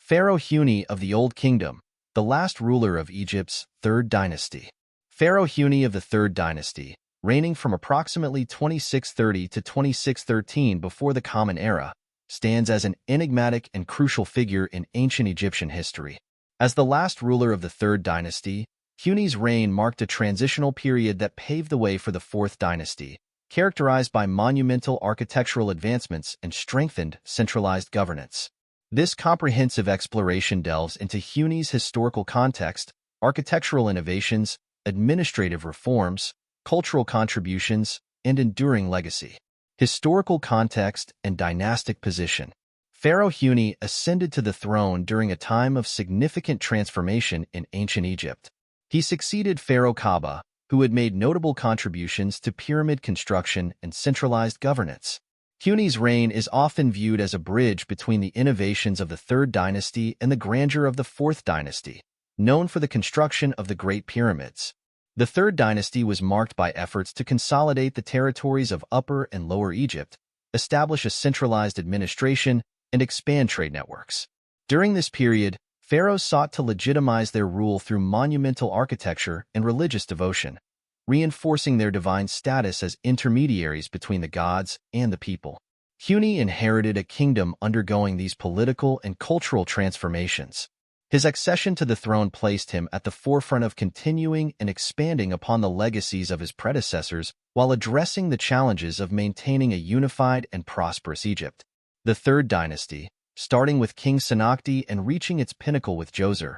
Pharaoh Huni of the Old Kingdom, the last ruler of Egypt's third dynasty. Pharaoh Huni of the Third Dynasty, reigning from approximately 2630 to 2613 before the Common Era, stands as an enigmatic and crucial figure in ancient Egyptian history. As the last ruler of the Third Dynasty, Huni's reign marked a transitional period that paved the way for the Fourth Dynasty, characterized by monumental architectural advancements and strengthened centralized governance. This comprehensive exploration delves into Huni's historical context, architectural innovations, administrative reforms, cultural contributions, and enduring legacy. Historical context and dynastic position. Pharaoh Huni ascended to the throne during a time of significant transformation in ancient Egypt. He succeeded Pharaoh Khaba, who had made notable contributions to pyramid construction and centralized governance. Huni's reign is often viewed as a bridge between the innovations of the Third Dynasty and the grandeur of the Fourth Dynasty, known for the construction of the Great Pyramids. The Third Dynasty was marked by efforts to consolidate the territories of Upper and Lower Egypt, establish a centralized administration, and expand trade networks. During this period, pharaohs sought to legitimize their rule through monumental architecture and religious devotion, reinforcing their divine status as intermediaries between the gods and the people. Huni inherited a kingdom undergoing these political and cultural transformations. His accession to the throne placed him at the forefront of continuing and expanding upon the legacies of his predecessors while addressing the challenges of maintaining a unified and prosperous Egypt. The Third Dynasty, starting with King Senakti and reaching its pinnacle with Djoser,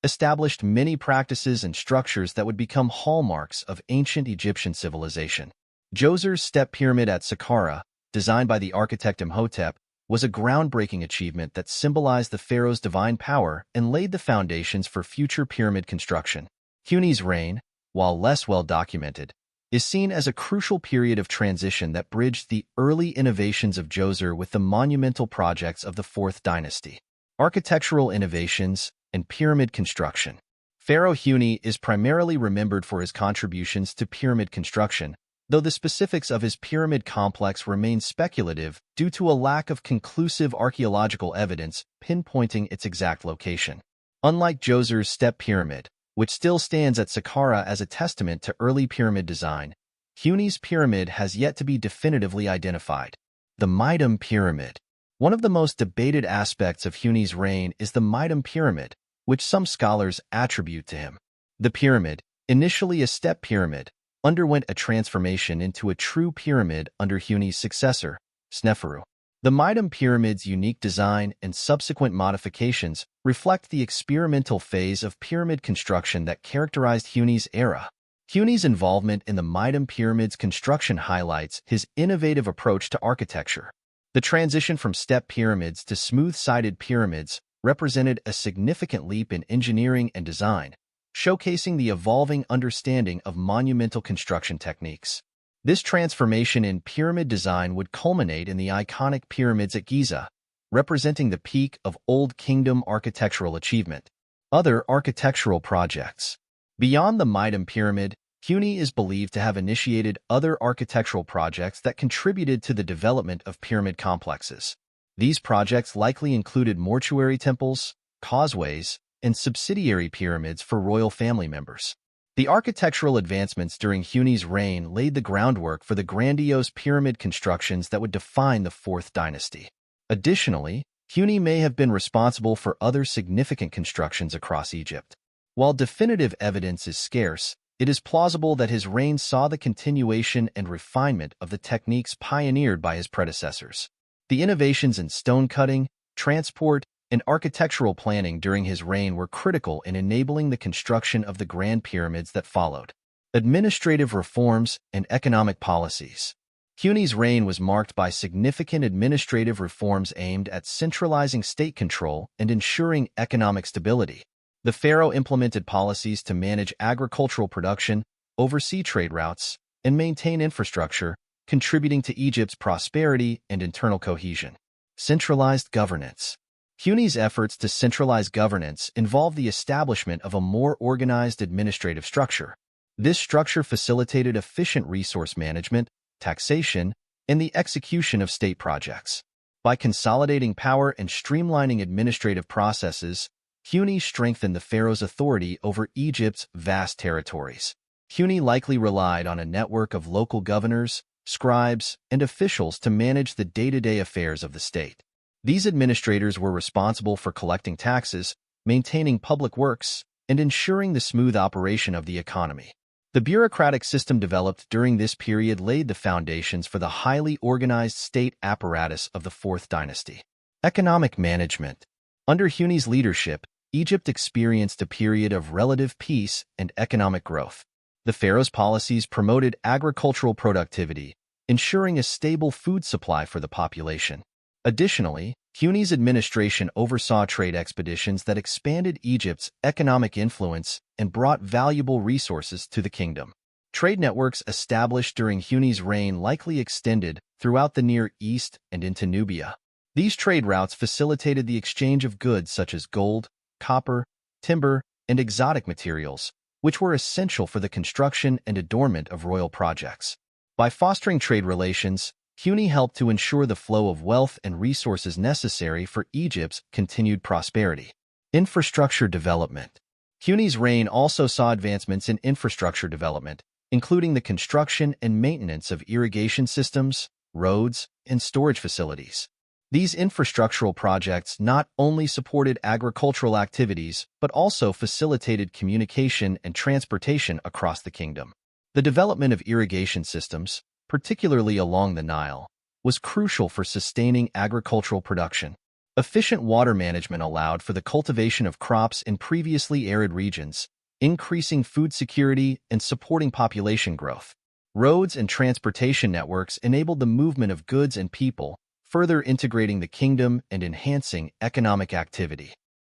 established many practices and structures that would become hallmarks of ancient Egyptian civilization. Djoser's step pyramid at Saqqara, designed by the architect Imhotep, was a groundbreaking achievement that symbolized the pharaoh's divine power and laid the foundations for future pyramid construction. Huni's reign, while less well documented, is seen as a crucial period of transition that bridged the early innovations of Djoser with the monumental projects of the Fourth Dynasty. Architectural innovations and pyramid construction. Pharaoh Huni is primarily remembered for his contributions to pyramid construction, though the specifics of his pyramid complex remain speculative due to a lack of conclusive archaeological evidence pinpointing its exact location. Unlike Djoser's step pyramid, which still stands at Saqqara as a testament to early pyramid design, Huni's pyramid has yet to be definitively identified. The Mitam Pyramid. One of the most debated aspects of Huni's reign is the Mitam Pyramid, which some scholars attribute to him. The pyramid, initially a step pyramid, underwent a transformation into a true pyramid under Huni's successor, Sneferu. The Mitam Pyramid's unique design and subsequent modifications reflect the experimental phase of pyramid construction that characterized Huni's era. Huni's involvement in the Mitam Pyramid's construction highlights his innovative approach to architecture. The transition from step pyramids to smooth-sided pyramids represented a significant leap in engineering and design, showcasing the evolving understanding of monumental construction techniques. This transformation in pyramid design would culminate in the iconic pyramids at Giza, representing the peak of Old Kingdom architectural achievement. Other architectural projects. Beyond the Mitam Pyramid, Huni is believed to have initiated other architectural projects that contributed to the development of pyramid complexes. These projects likely included mortuary temples, causeways, and subsidiary pyramids for royal family members. The architectural advancements during Huni's reign laid the groundwork for the grandiose pyramid constructions that would define the Fourth Dynasty. Additionally, Huni may have been responsible for other significant constructions across Egypt. While definitive evidence is scarce, it is plausible that his reign saw the continuation and refinement of the techniques pioneered by his predecessors. The innovations in stone cutting, transport, and architectural planning during his reign were critical in enabling the construction of the Grand Pyramids that followed. Administrative reforms and economic policies. Huni's reign was marked by significant administrative reforms aimed at centralizing state control and ensuring economic stability. The pharaoh implemented policies to manage agricultural production, oversee trade routes, and maintain infrastructure, contributing to Egypt's prosperity and internal cohesion. Centralized governance. Huni's efforts to centralize governance involved the establishment of a more organized administrative structure. This structure facilitated efficient resource management, taxation, and the execution of state projects. By consolidating power and streamlining administrative processes, Huni strengthened the pharaoh's authority over Egypt's vast territories. Huni likely relied on a network of local governors, scribes, and officials to manage the day-to-day affairs of the state. These administrators were responsible for collecting taxes, maintaining public works, and ensuring the smooth operation of the economy. The bureaucratic system developed during this period laid the foundations for the highly organized state apparatus of the Fourth Dynasty. Economic management. Under Huni's leadership, Egypt experienced a period of relative peace and economic growth. The pharaoh's policies promoted agricultural productivity, ensuring a stable food supply for the population. Additionally, Huni's administration oversaw trade expeditions that expanded Egypt's economic influence and brought valuable resources to the kingdom. Trade networks established during Huni's reign likely extended throughout the Near East and into Nubia. These trade routes facilitated the exchange of goods such as gold, copper, timber, and exotic materials, which were essential for the construction and adornment of royal projects. By fostering trade relations, Huni helped to ensure the flow of wealth and resources necessary for Egypt's continued prosperity. Infrastructure development. Huni's reign also saw advancements in infrastructure development, including the construction and maintenance of irrigation systems, roads, and storage facilities. These infrastructural projects not only supported agricultural activities but also facilitated communication and transportation across the kingdom. The development of irrigation systems, particularly along the Nile, was crucial for sustaining agricultural production. Efficient water management allowed for the cultivation of crops in previously arid regions, increasing food security and supporting population growth. Roads and transportation networks enabled the movement of goods and people, further integrating the kingdom and enhancing economic activity.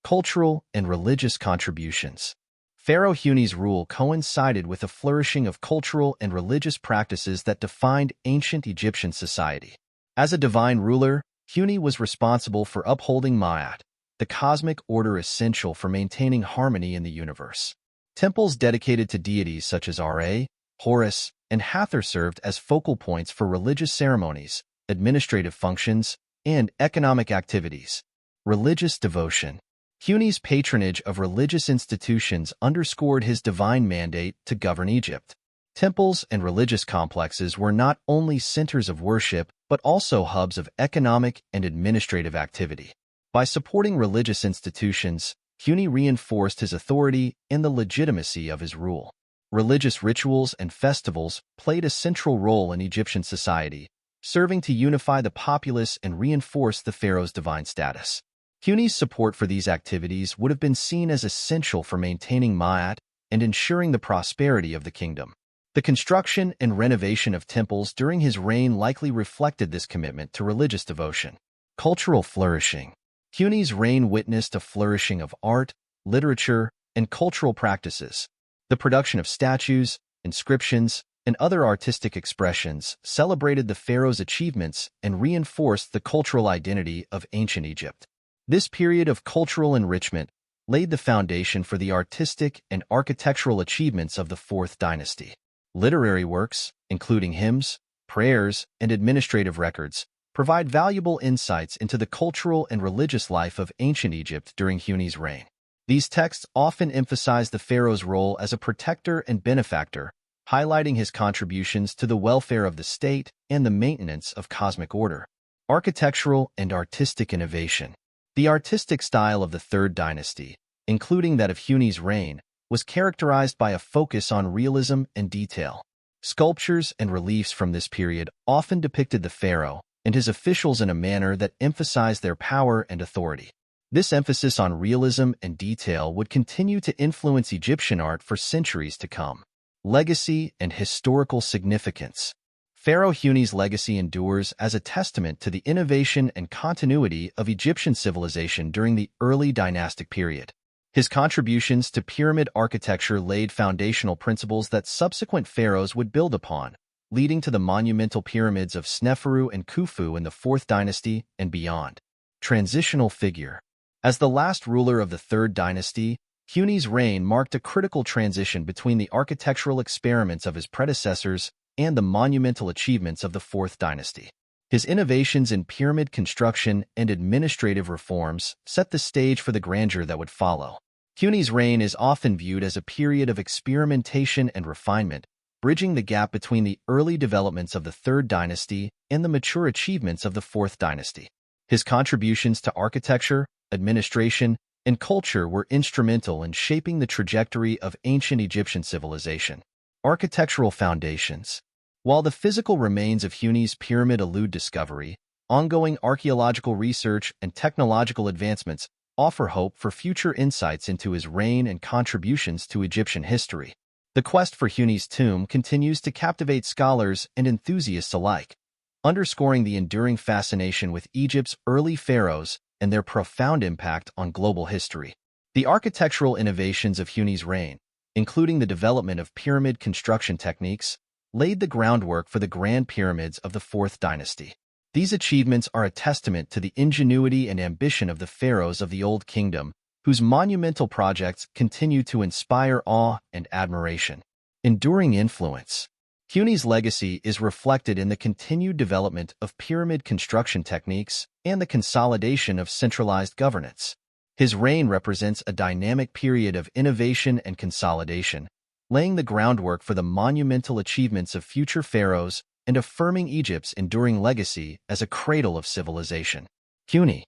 Cultural and religious contributions. Pharaoh Huni's rule coincided with a flourishing of cultural and religious practices that defined ancient Egyptian society. As a divine ruler, Huni was responsible for upholding Ma'at, the cosmic order essential for maintaining harmony in the universe. Temples dedicated to deities such as Ra, Horus, and Hathor served as focal points for religious ceremonies, administrative functions, and economic activities. Religious devotion. Huni's patronage of religious institutions underscored his divine mandate to govern Egypt. Temples and religious complexes were not only centers of worship but also hubs of economic and administrative activity. By supporting religious institutions, Huni reinforced his authority and the legitimacy of his rule. Religious rituals and festivals played a central role in Egyptian society, serving to unify the populace and reinforce the pharaoh's divine status. Huni's support for these activities would have been seen as essential for maintaining Ma'at and ensuring the prosperity of the kingdom. The construction and renovation of temples during his reign likely reflected this commitment to religious devotion. Cultural flourishing. Huni's reign witnessed a flourishing of art, literature, and cultural practices. The production of statues, inscriptions, and other artistic expressions celebrated the pharaoh's achievements and reinforced the cultural identity of ancient Egypt. This period of cultural enrichment laid the foundation for the artistic and architectural achievements of the Fourth Dynasty. Literary works, including hymns, prayers, and administrative records, provide valuable insights into the cultural and religious life of ancient Egypt during Huni's reign. These texts often emphasize the pharaoh's role as a protector and benefactor, highlighting his contributions to the welfare of the state and the maintenance of cosmic order. Architectural and artistic innovation. The artistic style of the Third Dynasty, including that of Huni's reign, was characterized by a focus on realism and detail. Sculptures and reliefs from this period often depicted the pharaoh and his officials in a manner that emphasized their power and authority. This emphasis on realism and detail would continue to influence Egyptian art for centuries to come. Legacy and historical significance. Pharaoh Huni's legacy endures as a testament to the innovation and continuity of Egyptian civilization during the early dynastic period. His contributions to pyramid architecture laid foundational principles that subsequent pharaohs would build upon, leading to the monumental pyramids of Sneferu and Khufu in the Fourth Dynasty and beyond. Transitional figure. As the last ruler of the Third Dynasty, Huni's reign marked a critical transition between the architectural experiments of his predecessors and the monumental achievements of the Fourth Dynasty. His innovations in pyramid construction and administrative reforms set the stage for the grandeur that would follow. Huni's reign is often viewed as a period of experimentation and refinement, bridging the gap between the early developments of the Third Dynasty and the mature achievements of the Fourth Dynasty. His contributions to architecture, administration, and culture were instrumental in shaping the trajectory of ancient Egyptian civilization. Architectural foundations. While the physical remains of Huni's pyramid elude discovery, ongoing archaeological research and technological advancements offer hope for future insights into his reign and contributions to Egyptian history. The quest for Huni's tomb continues to captivate scholars and enthusiasts alike, underscoring the enduring fascination with Egypt's early pharaohs and their profound impact on global history. The architectural innovations of Huni's reign, including the development of pyramid construction techniques, laid the groundwork for the Grand Pyramids of the Fourth Dynasty. These achievements are a testament to the ingenuity and ambition of the pharaohs of the Old Kingdom, whose monumental projects continue to inspire awe and admiration. Enduring influence. Huni's legacy is reflected in the continued development of pyramid construction techniques and the consolidation of centralized governance. His reign represents a dynamic period of innovation and consolidation, laying the groundwork for the monumental achievements of future pharaohs and affirming Egypt's enduring legacy as a cradle of civilization. Huni's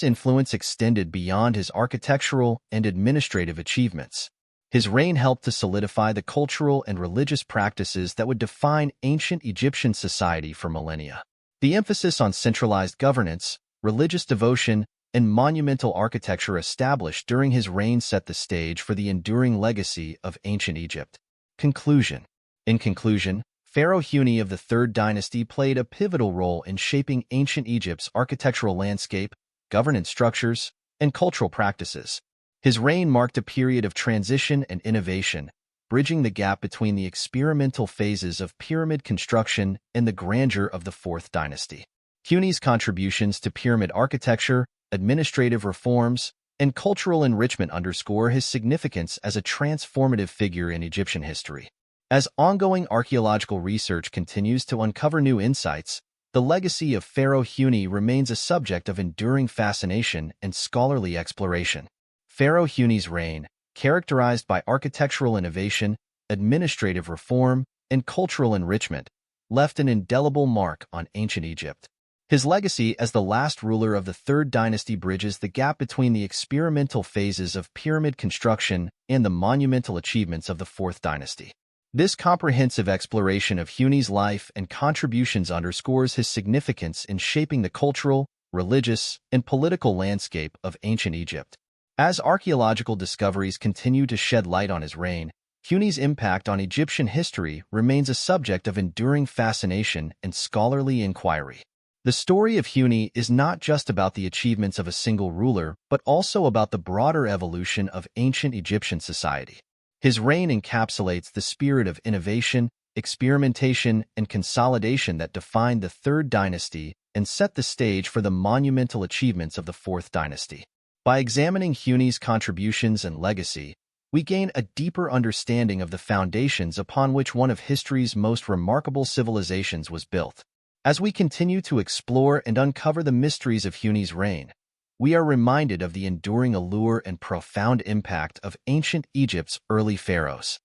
influence extended beyond his architectural and administrative achievements. His reign helped to solidify the cultural and religious practices that would define ancient Egyptian society for millennia. The emphasis on centralized governance, religious devotion, and monumental architecture established during his reign set the stage for the enduring legacy of ancient Egypt. Conclusion. In conclusion, Pharaoh Huni of the Third Dynasty played a pivotal role in shaping ancient Egypt's architectural landscape, governance structures, and cultural practices. His reign marked a period of transition and innovation, bridging the gap between the experimental phases of pyramid construction and the grandeur of the Fourth Dynasty. Huni's contributions to pyramid architecture, administrative reforms, and cultural enrichment underscore his significance as a transformative figure in Egyptian history. As ongoing archaeological research continues to uncover new insights, the legacy of Pharaoh Huni remains a subject of enduring fascination and scholarly exploration. Pharaoh Huni's reign, characterized by architectural innovation, administrative reform, and cultural enrichment, left an indelible mark on ancient Egypt. His legacy as the last ruler of the Third Dynasty bridges the gap between the experimental phases of pyramid construction and the monumental achievements of the Fourth Dynasty. This comprehensive exploration of Huni's life and contributions underscores his significance in shaping the cultural, religious, and political landscape of ancient Egypt. As archaeological discoveries continue to shed light on his reign, Huni's impact on Egyptian history remains a subject of enduring fascination and scholarly inquiry. The story of Huni is not just about the achievements of a single ruler, but also about the broader evolution of ancient Egyptian society. His reign encapsulates the spirit of innovation, experimentation, and consolidation that defined the Third Dynasty and set the stage for the monumental achievements of the Fourth Dynasty. By examining Huni's contributions and legacy, we gain a deeper understanding of the foundations upon which one of history's most remarkable civilizations was built. As we continue to explore and uncover the mysteries of Huni's reign, we are reminded of the enduring allure and profound impact of ancient Egypt's early pharaohs.